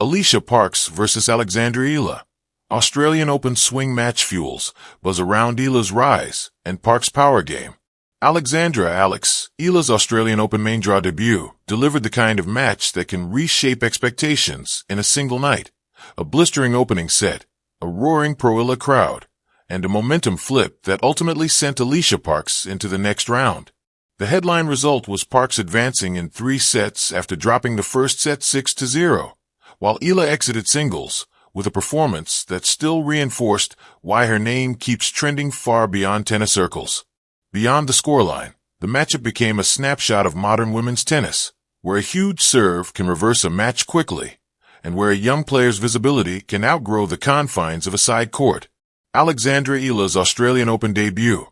Alycia Parks vs Alexandra. Australian Open swing match fuels buzz around Eala's rise and Parks' power game. Alexandra Eala's Australian Open main draw debut delivered the kind of match that can reshape expectations in a single night. A blistering opening set, a roaring Pro-Eala crowd, and a momentum flip that ultimately sent Alycia Parks into the next round. The headline result was Parks advancing in 3 sets after dropping the first set 6-0, while Eala exited singles with a performance that still reinforced why her name keeps trending far beyond tennis circles. Beyond the scoreline, the matchup became a snapshot of modern women's tennis, where a huge serve can reverse a match quickly, and where a young player's visibility can outgrow the confines of a side court. Alexandra Eala's Australian Open debut.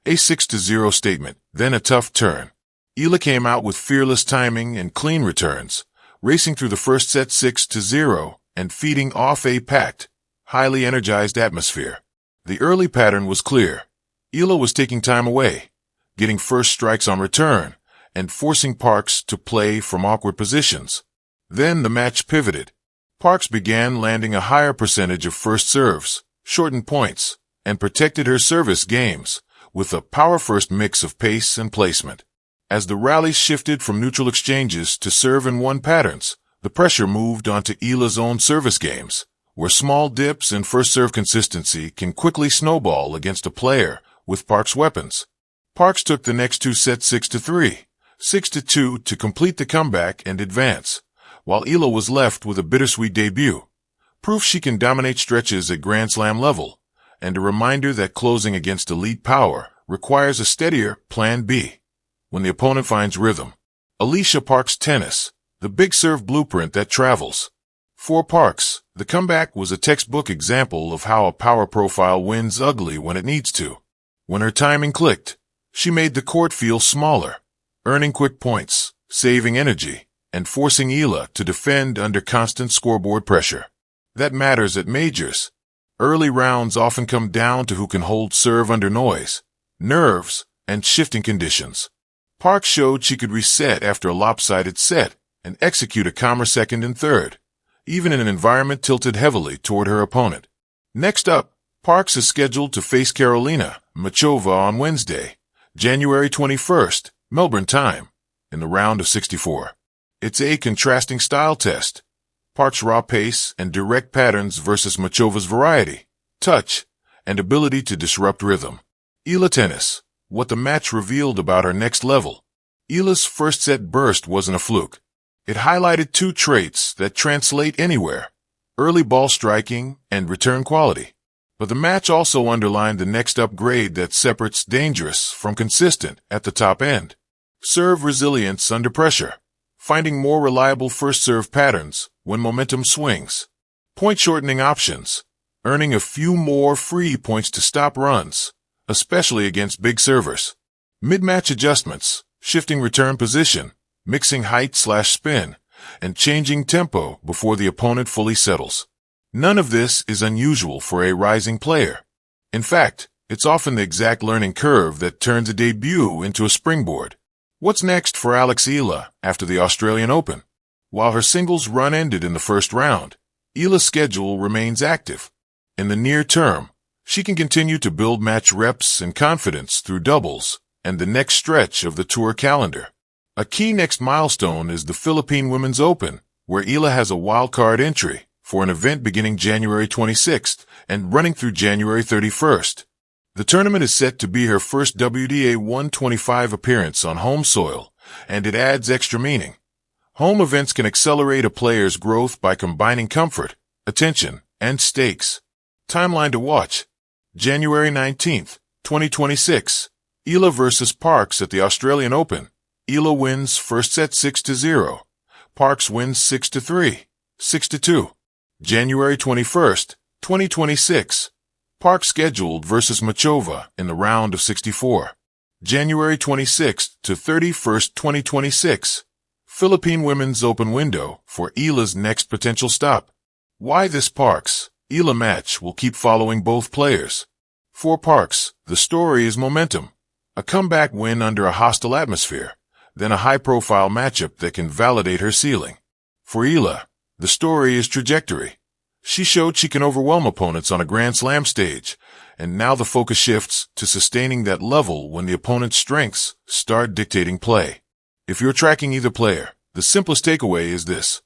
A 6-0 statement, then a tough turn. Eala came out with fearless timing and clean returns, racing through the first set 6-0 and feeding off a packed, highly energized atmosphere. The early pattern was clear. Eala was taking time away, getting first strikes on return, and forcing Parks to play from awkward positions. Then the match pivoted. Parks began landing a higher percentage of first serves, shortened points, and protected her service games with a power-first mix of pace and placement. As the rallies shifted from neutral exchanges to serve-and-one patterns, the pressure moved onto Eala's own service games, where small dips in first-serve consistency can quickly snowball against a player with Parks' weapons. Parks took the next 2 sets 6-3, 6-2 to complete the comeback and advance, while Eala was left with a bittersweet debut. Proof she can dominate stretches at Grand Slam level, and a reminder that closing against elite power requires a steadier Plan B. When the opponent finds rhythm. Alycia Parks tennis, the big serve blueprint that travels. For Parks, the comeback was a textbook example of how a power profile wins ugly when it needs to. When her timing clicked, she made the court feel smaller, earning quick points, saving energy, and forcing Eala to defend under constant scoreboard pressure. That matters at majors. Early rounds often come down to who can hold serve under noise, nerves, and shifting conditions. Parks showed she could reset after a lopsided set and execute a calmer second and third, even in an environment tilted heavily toward her opponent. Next up, Parks is scheduled to face Karolina Muchova on Wednesday, January 21st, Melbourne time, in the round of 64. It's a contrasting style test. Parks' raw pace and direct patterns versus Muchova's variety, touch, and ability to disrupt rhythm. Eala tennis. What the match revealed about her next level. Eala's first set burst wasn't a fluke. It highlighted 2 traits that translate anywhere: early ball striking and return quality. But the match also underlined the next upgrade that separates dangerous from consistent at the top end. Serve resilience under pressure, finding more reliable first serve patterns when momentum swings. Point shortening options, earning a few more free points to stop runs, especially against big servers. Mid-match adjustments, shifting return position, mixing height/spin, and changing tempo before the opponent fully settles. None of this is unusual for a rising player. In fact, it's often the exact learning curve that turns a debut into a springboard. What's next for Alycia after the Australian Open? While her singles run ended in the first round, Eala's schedule remains active. In the near term, she can continue to build match reps and confidence through doubles and the next stretch of the tour calendar. A key next milestone is the Philippine Women's Open, where Eala has a wildcard entry for an event beginning January 26th and running through January 31st. The tournament is set to be her first WTA 125 appearance on home soil, and it adds extra meaning. Home events can accelerate a player's growth by combining comfort, attention, and stakes. Timeline to watch. January 19th, 2026. Eala vs Parks at the Australian Open. Eala wins first set 6-0. Parks wins 6-3, 6-2. January 21st, 2026. Parks scheduled versus Muchova in the round of 64. January 26th to 31st, 2026. Philippine Women's Open window for Eala's next potential stop. Why this Parks Eala match will keep following both players. For Parks, the story is momentum. A comeback win under a hostile atmosphere, then a high-profile matchup that can validate her ceiling. For Eala, The story is trajectory. She showed she can overwhelm opponents on a Grand Slam stage, and now the focus shifts to sustaining that level when the opponent's strengths start dictating play. If you're tracking either player, the simplest takeaway is this.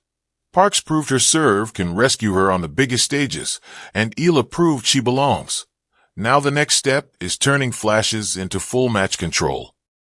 Parks proved her serve can rescue her on the biggest stages, and Eala proved she belongs. Now the next step is turning flashes into full match control.